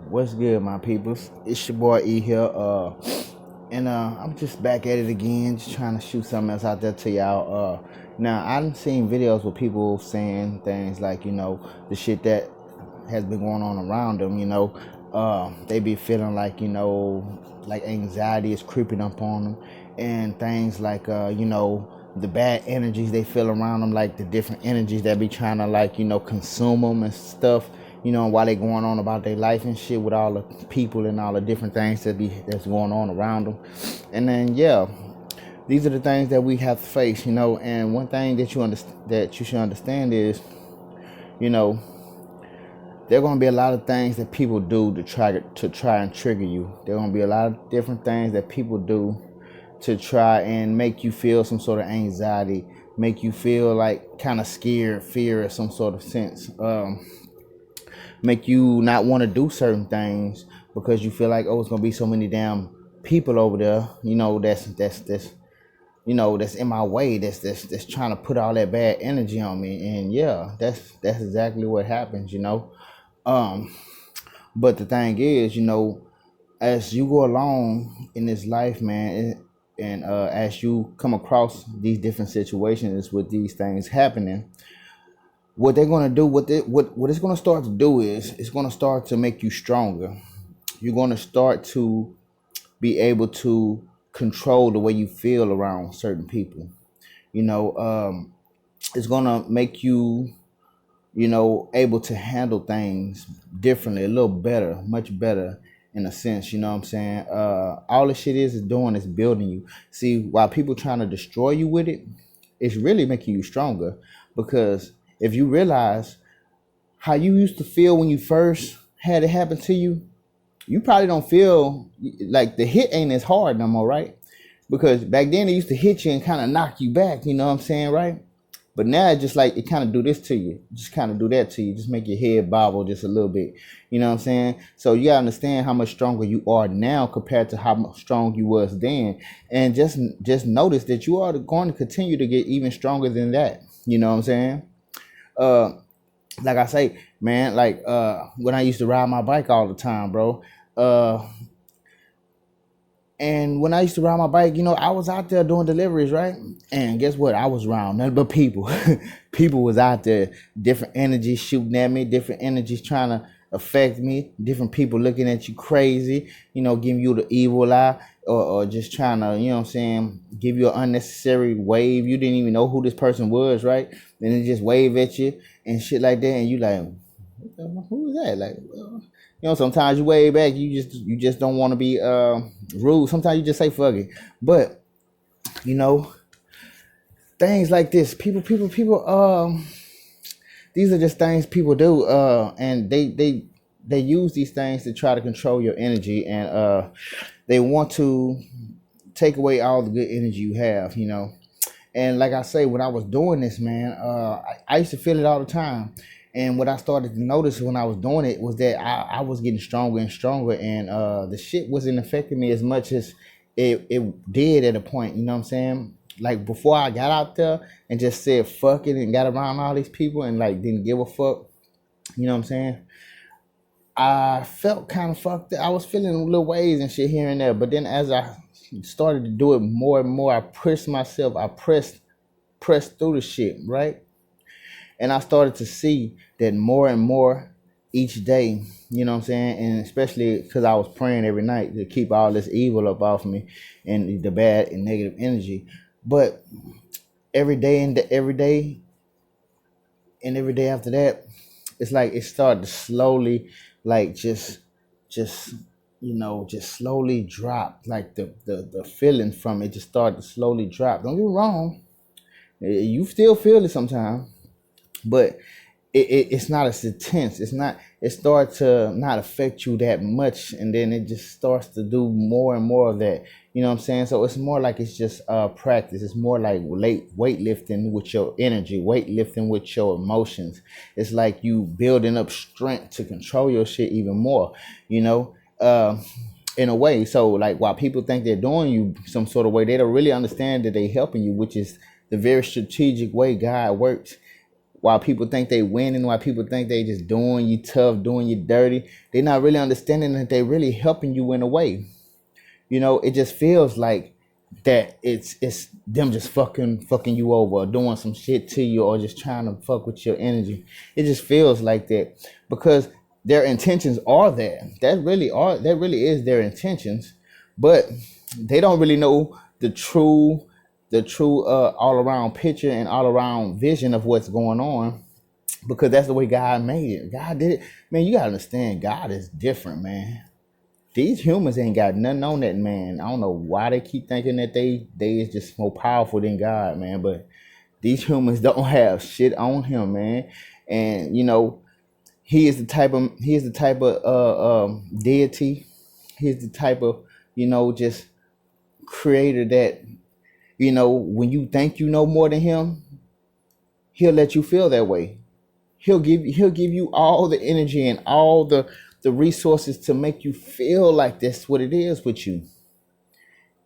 What's good, my peoples? It's your boy E here, and I'm just back at it again, just trying to shoot something else out there to y'all. Now I've seen videos with people saying things like, the shit that has been going on around them. They be feeling like, like anxiety is creeping up on them, and things like, the bad energies they feel around them, like the different energies that be trying to, like, consume them and stuff, while they going on about their life and shit with all the people and all the different things that's going on around them. And then these are the things that we have to face, and one thing that you should understand is, there are going to be a lot of things that people do to try and trigger you. There are going to be a lot of different things that people do to try and make you feel some sort of anxiety, make you feel like kind of scared, fear in some sort of sense, make you not want to do certain things because you feel like, oh, it's going to be so many damn people over there, that's in my way, that's trying to put all that bad energy on me. And that's exactly what happens. But the thing is, as you go along in this life, man, and as you come across these different situations with these things happening, what they're going to do, what it's going to start to do is it's going to start to make you stronger. You're going to start to be able to control the way you feel around certain people. It's going to make you, able to handle things differently, a little better, much better in a sense. You know what I'm saying? All the shit is doing is building you. See, while people trying to destroy you with it, it's really making you stronger. Because if you realize how you used to feel when you first had it happen to you, you probably don't feel like the hit ain't as hard no more, right? Because back then it used to hit you and kind of knock you back, you know what I'm saying, right? But now it's just like it kind of do this to you, just kind of do that to you, just make your head bobble just a little bit, you know what I'm saying? So you gotta understand how much stronger you are now compared to how strong you was then, and just notice that you are going to continue to get even stronger than that, you know what I'm saying? Like I say, man, like when I used to ride my bike all the time, bro. And when I used to ride my bike, I was out there doing deliveries, right? And guess what? I was around nothing but people. People was out there, different energies shooting at me, different energies trying to affect me, different people looking at you crazy, giving you the evil eye, or just trying to, give you an unnecessary wave. You didn't even know who this person was, right? Then they just wave at you and shit like that, and you like, who is that? Like, sometimes you wave back, you just don't want to be rude. Sometimes you just say fuck it. But things like this, people, these are just things people do, and they use these things to try to control your energy, and they want to take away all the good energy you have, And like I say, when I was doing this, man, I used to feel it all the time. And what I started to notice when I was doing it was that I was getting stronger and stronger, and the shit wasn't affecting me as much as it did at a point, you know what I'm saying? Like before I got out there and just said fuck it and got around all these people and like didn't give a fuck, you know what I'm saying? I felt kind of fucked up. I was feeling little ways and shit here and there, but then as I started to do it more and more, I pushed myself, I pressed through the shit, right? And I started to see that more and more each day, you know what I'm saying? And especially because I was praying every night to keep all this evil up off me and the bad and negative energy. But every day after that, it's like it started to slowly, like just slowly drop. Like the feeling from it just started to slowly drop. Don't get me wrong. You still feel it sometimes. But it's not as intense. It starts to not affect you that much, and then it just starts to do more and more of that. You know what I'm saying? So it's more like it's just practice. It's more like weightlifting with your energy, weightlifting with your emotions. It's like you building up strength to control your shit even more, in a way. So like while people think they're doing you some sort of way, they don't really understand that they're helping you, which is the very strategic way God works. While people think they winning, while people think they just doing you tough, doing you dirty, they're not really understanding that they really helping you in a way. It just feels like that it's them just fucking you over, or doing some shit to you, or just trying to fuck with your energy. It just feels like that because their intentions are there. That really is their intentions, but they don't really know the true all around picture and all around vision of what's going on, because that's the way God made it. God did it. Man, you gotta understand, God is different, man. These humans ain't got nothing on that man. I don't know why they keep thinking that they is just more powerful than God, man. But these humans don't have shit on him, man. And he is the type of deity. He's the type of just creator that when you think you know more than him, he'll let you feel that way. He'll give you all the energy and all the resources to make you feel like that's what it is with you,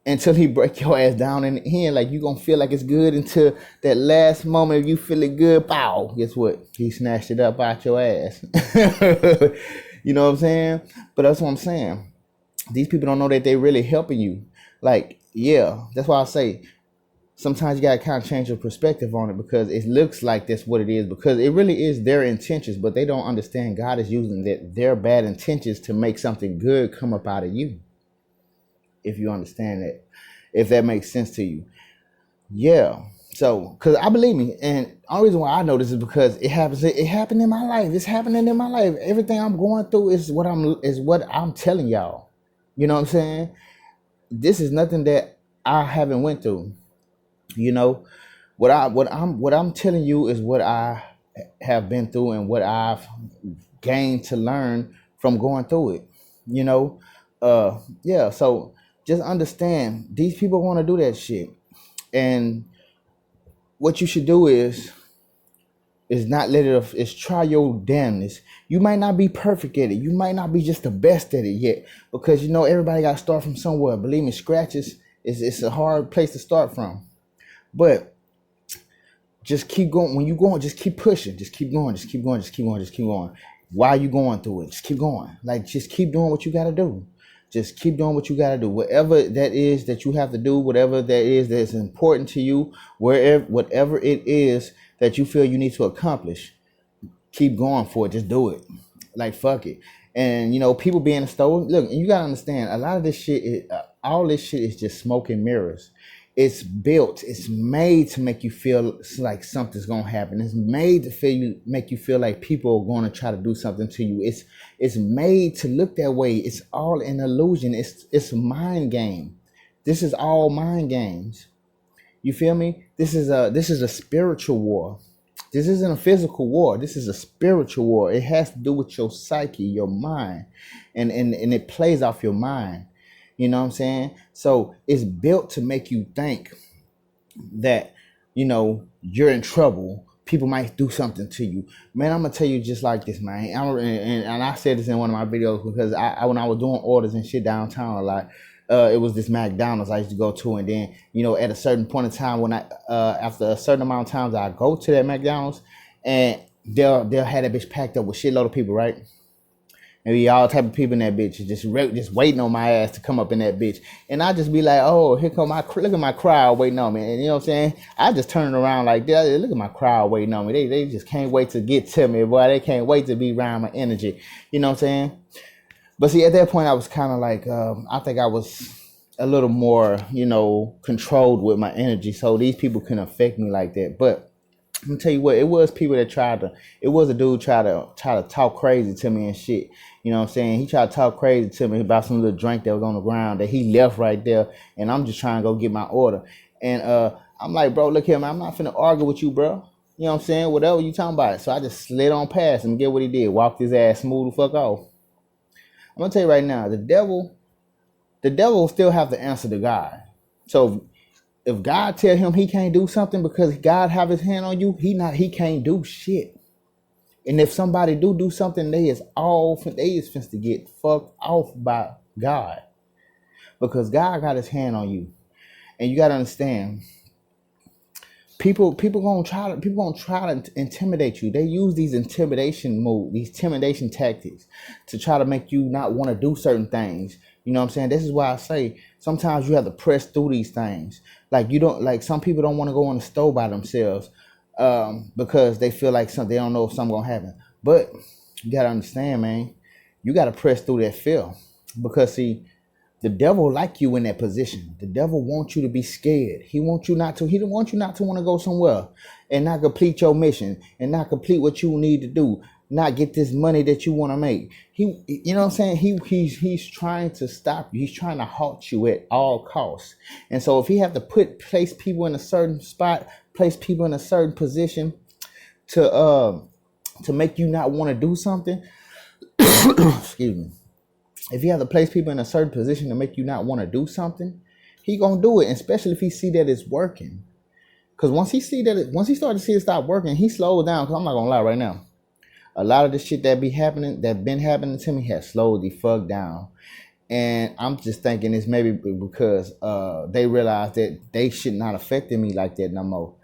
until he break your ass down in the end. Like, you gonna feel like it's good until that last moment of you feeling good. Pow! Guess what? He snatched it up out your ass. You know what I'm saying? But that's what I'm saying. These people don't know that they really helping you. Like, yeah, that's why I say sometimes you gotta kind of change your perspective on it, because it looks like that's what it is, because it really is their intentions, but they don't understand God is using their bad intentions to make something good come up out of you. If you understand that, if that makes sense to you. Yeah. So, because I believe me, and the only reason why I know this is because it happens. It happened in my life. It's happening in my life. Everything I'm going through is what I'm telling y'all. You know what I'm saying? This is nothing that I haven't went through. You know, what I'm telling you is what I have been through and what I've gained to learn from going through it. You know, yeah. So just understand, these people want to do that shit, and what you should do is not let it, is try your damnness. You might not be perfect at it. You might not be just the best at it yet, because everybody got to start from somewhere. Believe me, scratches is it's a hard place to start from. But just keep going. When you going, just keep pushing. Just keep going. Just keep going. Just keep going. Just keep going. While you going through it, just keep going. Like, just keep doing what you got to do. Just keep doing what you got to do. Whatever that is that you have to do, whatever that is that's important to you, whatever it is that you feel you need to accomplish, keep going for it. Just do it. Like, fuck it. And people being stolen. Look, you gotta understand, a lot of this shit, all this shit is just smoke and mirrors. It's made to make you feel like something's gonna happen. It's made to make you feel like people are gonna try to do something to you. It's made to look that way. It's all an illusion. It's a mind game. This is all mind games. You feel me? This is a spiritual war. This isn't a physical war. This is a spiritual war. It has to do with your psyche, your mind, and it plays off your mind. You know what I'm saying? So it's built to make you think that you're in trouble. People might do something to you. Man, I'm gonna tell you just like this, man. And I said this in one of my videos, because I when I was doing orders and shit downtown a lot, it was this McDonald's I used to go to, and then at a certain point in time, when I after a certain amount of times I go to that McDonald's, and they'll have that bitch packed up with shitload of people, right? And be all type of people in that bitch, just waiting on my ass to come up in that bitch. And I just be like, oh, here come look at my crowd waiting on me. And you know what I'm saying? I just turn around like that. Look at my crowd waiting on me. They just can't wait to get to me, boy. They can't wait to be around my energy. You know what I'm saying? But see, at that point, I was kind of like, I think I was a little more, controlled with my energy. So these people couldn't affect me like that. But I'm gonna tell you what, it was people that it was a dude try to talk crazy to me and shit. You know what I'm saying? He tried to talk crazy to me about some little drink that was on the ground that he left right there. And I'm just trying to go get my order. And I'm like, bro, look here, man, I'm not finna argue with you, bro. You know what I'm saying? Whatever you talking about. So I just slid on past him, get what he did. Walked his ass smooth the fuck off. I'm gonna tell you right now, the devil will still have to answer to God. So if God tell him he can't do something because God have his hand on you, he can't do shit. And if somebody do something, they is finna to get fucked off by God, because God got his hand on you. And you gotta understand, people gonna try to intimidate you. They use these intimidation tactics to try to make you not want to do certain things. You know what I'm saying? This is why I say sometimes you have to press through these things. Like you don't like some people don't want to go in the store by themselves because they feel like they don't know if something gonna happen. But you gotta understand, man, you gotta press through that fear because see, the devil like you in that position. The devil wants you to be scared. He wants you not to. He don't want you not to want to go somewhere and not complete your mission and not complete what you need to do. Not get this money that you want to make. You know what I'm saying? He's trying to stop you. He's trying to halt you at all costs. And so if he have to place people in a certain spot, place people in a certain position to make you not want to do something, excuse me. If you have to place people in a certain position to make you not want to do something, he gonna do it, especially if he see that it's working. Because once he started to see it stop working, he slowed down. Because I'm not gonna lie right now, a lot of the shit that been happening to me has slowed the fuck down. And I'm just thinking it's maybe because they realized that they should not affecting me like that no more.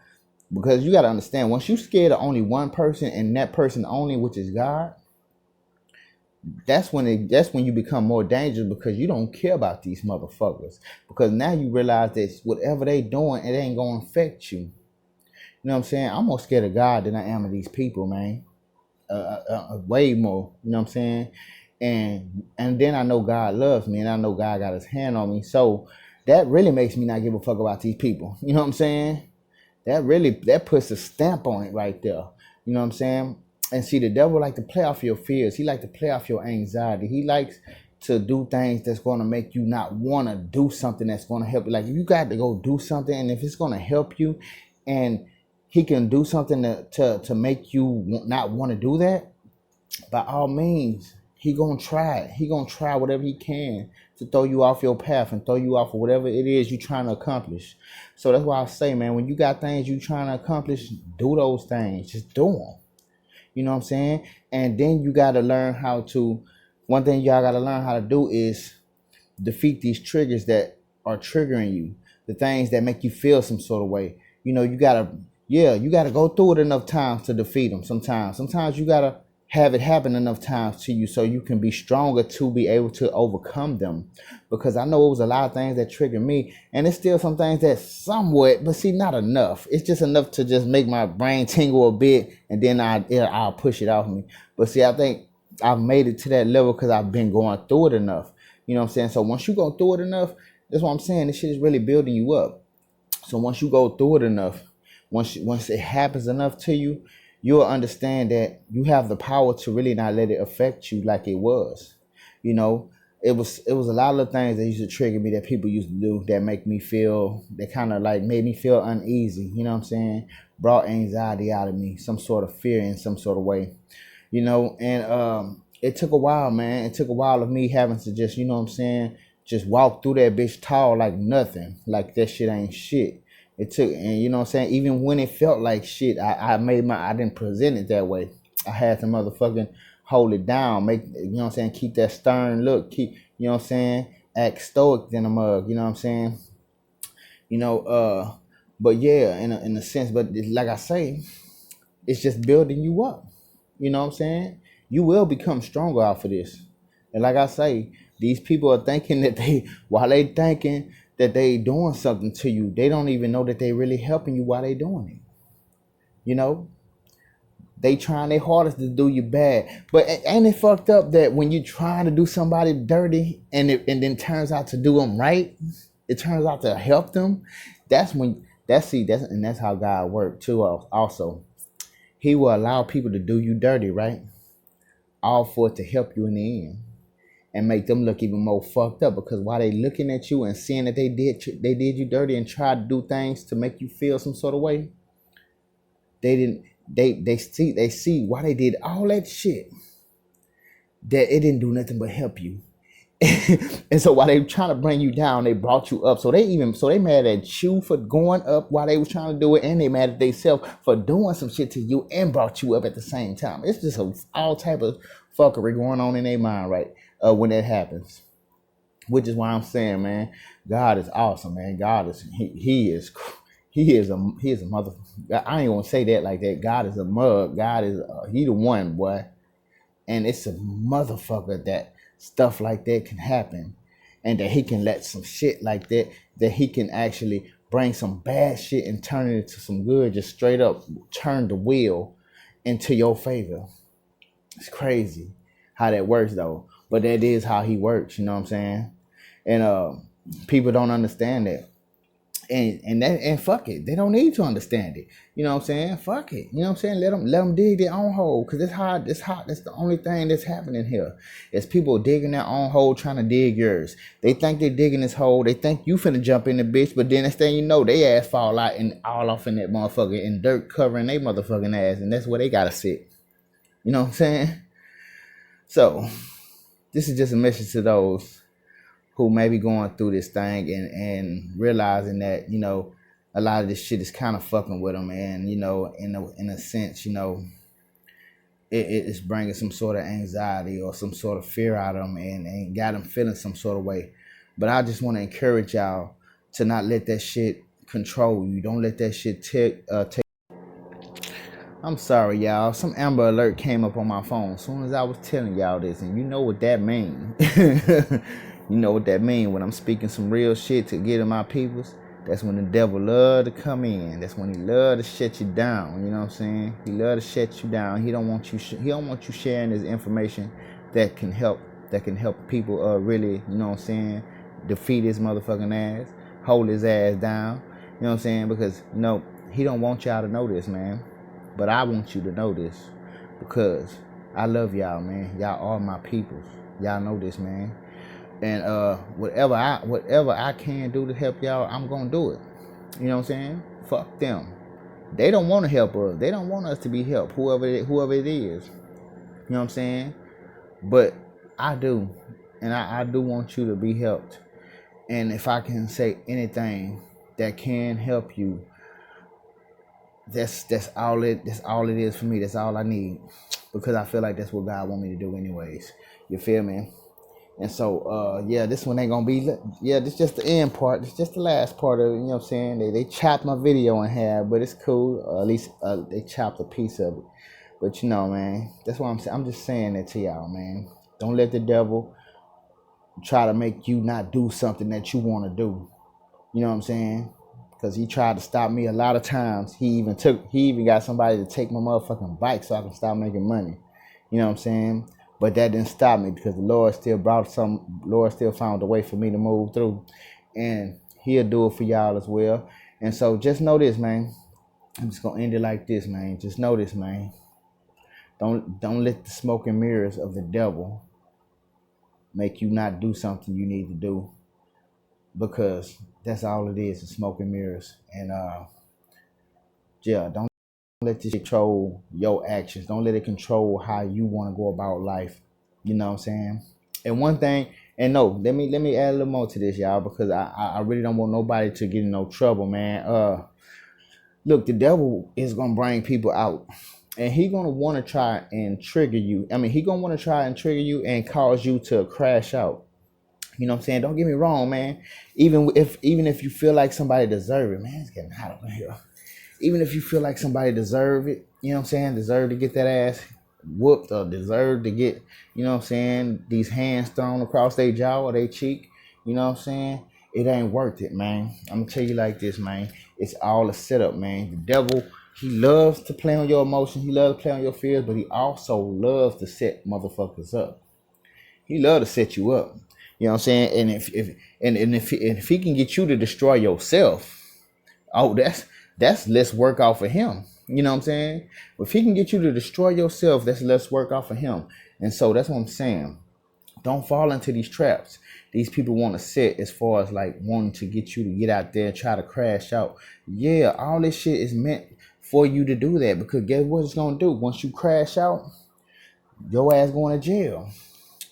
Because you gotta understand, once you scared of only one person and that person only, which is God, that's when you become more dangerous because you don't care about these motherfuckers. Because now you realize that whatever they doing, it ain't gonna affect you. You know what I'm saying? I'm more scared of God than I am of these people, man. Way more. You know what I'm saying? And then I know God loves me, and I know God got His hand on me. So that really makes me not give a fuck about these people. You know what I'm saying? That puts a stamp on it right there. You know what I'm saying? And see, the devil like to play off your fears. He like to play off your anxiety. He likes to do things that's going to make you not want to do something that's going to help you. Like if you got to go do something, and if it's going to help you, and he can do something to make you not want to do that, by all means, he gonna try it. He gonna try whatever he can to throw you off your path and throw you off of whatever it is you're trying to accomplish. So that's why I say, man, when you got things you trying to accomplish, do those things. Just do them. You know what I'm saying? And then you got to learn how to, one thing y'all got to learn how to do is defeat these triggers that are triggering you. The things that make you feel some sort of way. You know, you got to go through it enough times to defeat them sometimes. Sometimes you got to have it happen enough times to you so you can be stronger to be able to overcome them. Because I know it was a lot of things that triggered me, and it's still some things that somewhat, but see, not enough. It's just enough to just make my brain tingle a bit, and then I'll push it off me. But see, I think I've made it to that level because I've been going through it enough. You know what I'm saying? So once you go through it enough, that's what I'm saying. This shit is really building you up. So once you go through it enough, once it happens enough to you, you'll understand that you have the power to really not let it affect you like it was. You know, it was a lot of things that used to trigger me that people used to do that kind of like made me feel uneasy. You know what I'm saying? Brought anxiety out of me, some sort of fear in some sort of way. You know, and it took a while, man. It took a while of me having to just, you know what I'm saying, just walk through that bitch tall like nothing, like that shit ain't shit. It took, and you know what I'm saying, even when it felt like shit, I didn't present it that way. I had to motherfucking hold it down, you know what I'm saying, keep that stern look, you know what I'm saying, act stoic than a mug, you know what I'm saying, you know, but yeah, in a sense, but like I say, it's just building you up, you know what I'm saying, you will become stronger off of this, and like I say, these people are thinking that while they thinking that they doing something to you, they don't even know that they really helping you while they doing it. You know, they trying their hardest to do you bad, but ain't it fucked up that when you trying to do somebody dirty and then turns out to do them right, it turns out to help them. That's how God works too. Also, He will allow people to do you dirty, right? All for it to help you in the end. And make them look even more fucked up because while they looking at you and seeing that they did you dirty and tried to do things to make you feel some sort of way, they see why they did all that shit, that it didn't do nothing but help you. And so while they trying to bring you down, they brought you up. So they mad at you for going up while they was trying to do it, and they mad at themselves for doing some shit to you and brought you up at the same time. It's just all type of fuckery going on in their mind, right? When that happens, which is why I'm saying, man, God is awesome, man. God is He is a mother. I ain't gonna say that like that. God is a mug. God is he the one, boy. And it's a motherfucker that stuff like that can happen, and that he can let some shit like that he can actually bring some bad shit and turn it into some good. Just straight up turn the wheel into your favor. It's crazy how that works though, but that is how he works. You know what I'm saying? And people don't understand that. And fuck it, they don't need to understand it. You know what I'm saying? Fuck it. You know what I'm saying? Let them dig their own hole, because it's hard. It's hot. That's the only thing that's happening here. Is people digging their own hole, trying to dig yours. They think they're digging this hole. They think you finna jump in the bitch, but then next thing you know, they ass fall out and all off in that motherfucker, and dirt covering they motherfucking ass, and that's where they gotta sit. You know what I'm saying? So this is just a message to those who may be going through this thing and realizing that, a lot of this shit is kind of fucking with them, and, in a sense, it's bringing some sort of anxiety or some sort of fear out of them, and got them feeling some sort of way. But I just want to encourage y'all to not let that shit control you. Don't let that shit take. I'm sorry, y'all. Some Amber Alert came up on my phone as soon as I was telling y'all this, and you know what that mean. You know what that mean when I'm speaking some real shit to get to my peoples. That's when the devil love to come in. That's when he love to shut you down. You know what I'm saying? He love to shut you down. He don't want you. He don't want you sharing this information that can help. That can help people really. You know what I'm saying? Defeat his motherfucking ass. Hold his ass down. You know what I'm saying? Because he don't want y'all to know this, man. But I want you to know this, because I love y'all, man. Y'all are my peoples. Y'all know this, man. And whatever I can do to help y'all, I'm gonna do it. You know what I'm saying? Fuck them. They don't want to help us. They don't want us to be helped. Whoever it is. You know what I'm saying? But I do, and I do want you to be helped. And if I can say anything that can help you, that's all it is for me. That's all I need, because I feel like that's what God want me to do anyways. You feel me? And so this one ain't gonna be, this just the end part. It's just the last part of it. You know what I'm saying? They chopped my video in half, but it's cool. At least they chopped a piece of it. But man, that's what I'm saying. I'm just saying that to y'all, man. Don't let the devil try to make you not do something that you want to do. You know what I'm saying? Because he tried to stop me a lot of times. He even got somebody to take my motherfucking bike so I can stop making money. You know what I'm saying? But that didn't stop me, because the Lord still found a way for me to move through. And he'll do it for y'all as well. And so just know this, man. I'm just gonna end it like this, man. Just know this, man. Don't let the smoke and mirrors of the devil make you not do something you need to do. Because that's all it is smoke and mirrors. And don't let this control your actions. Don't let it control how you want to go about life. You know what I'm saying? And one thing, and no, let me add a little more to this, y'all, because I really don't want nobody to get in no trouble, man. Look, the devil is gonna bring people out, and he gonna want to try and trigger you. I mean, he gonna want to try and trigger you and cause you to crash out. You know what I'm saying? Don't get me wrong, man. Even if you feel like somebody deserve it, man, it's getting hot over here. Even if you feel like somebody deserve it, you know what I'm saying? Deserve to get that ass whooped, or deserve to get, you know what I'm saying, these hands thrown across their jaw or their cheek, you know what I'm saying? It ain't worth it, man. I'm gonna tell you like this, man. It's all a setup, man. The devil, he loves to play on your emotions. He loves to play on your fears, but he also loves to set motherfuckers up. He loves to set you up. You know what I'm saying? And if he can get you to destroy yourself, oh, that's less work off of him. You know what I'm saying? If he can get you to destroy yourself, that's less work off of him. And so that's what I'm saying. Don't fall into these traps. These people want to set, as far as like wanting to get you to get out there and try to crash out. Yeah, all this shit is meant for you to do that, because guess what it's gonna do? Once you crash out, your ass going to jail.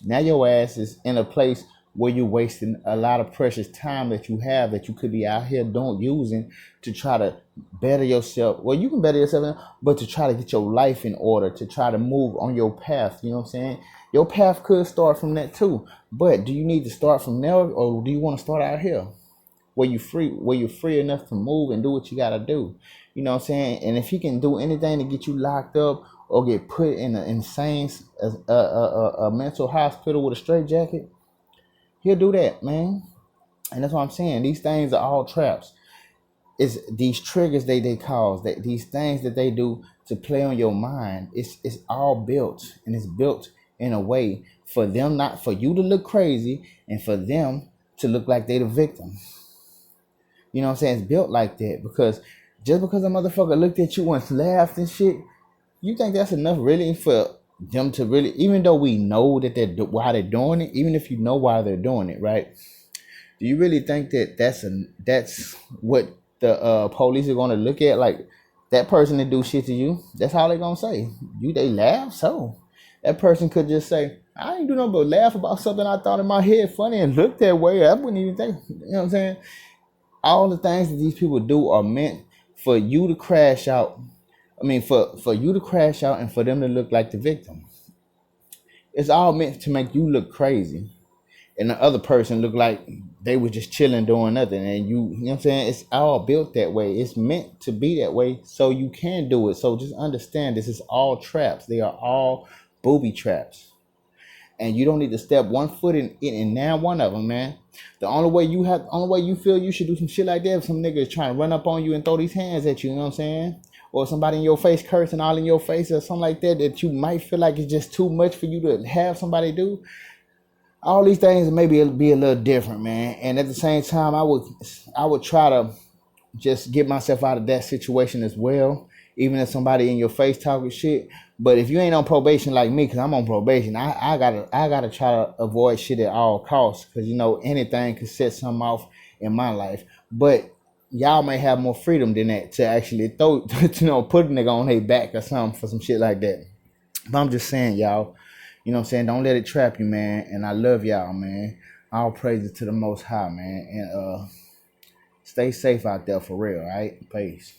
Now your ass is in a place where you're wasting a lot of precious time that you have, that you could be out here using to try to better yourself. Well, you can better yourself, but to try to get your life in order, to try to move on your path. You know what I'm saying? Your path could start from that too. But do you need to start from there, or do you want to start out here? where you're free enough to move and do what you gotta do. You know what I'm saying? And if he can do anything to get you locked up or get put in an insane a mental hospital with a straitjacket, he'll do that, man. And that's what I'm saying. These things are all traps. It's these triggers they cause, that these things that they do to play on your mind. It's all built, and it's built in a way for them, not for you to look crazy, and for them to look like they the victim. You know what I'm saying? It's built like that because just because a motherfucker looked at you once, laughed and shit, you think that's enough really for them to really, even though we know that why they're doing it, even if you know why they're doing it, right? Do you really think that that's what the police are going to look at? Like, that person that do shit to you, that's how they going to say. They laugh, so that person could just say, I ain't do nothing but laugh about something I thought in my head funny and look that way. I wouldn't even think, you know what I'm saying? All the things that these people do are meant for you to crash out. I mean, for you to crash out and for them to look like the victim. It's all meant to make you look crazy and the other person look like they were just chilling doing nothing. And you know what I'm saying? It's all built that way. It's meant to be that way so you can do it. So just understand, this is all traps. They are all booby traps. And you don't need to step one foot in now one of them, man. The only way you feel you should do some shit like that if some nigga is trying to run up on you and throw these hands at you know what I'm saying? Or somebody in your face cursing all in your face or something like that you might feel like it's just too much for you to have somebody do. All these things maybe it'll be a little different, man. And at the same time, I would try to just get myself out of that situation as well, even if somebody in your face talking shit. But if you ain't on probation like me, because I'm on probation, I gotta try to avoid shit at all costs, because anything could set something off in my life. But y'all may have more freedom than that to actually throw put a nigga on their back or something for some shit like that. But I'm just saying, y'all, you know what I'm saying, don't let it trap you, man. And I love y'all, man. All praises to the Most High, man. And stay safe out there for real, all right? Peace.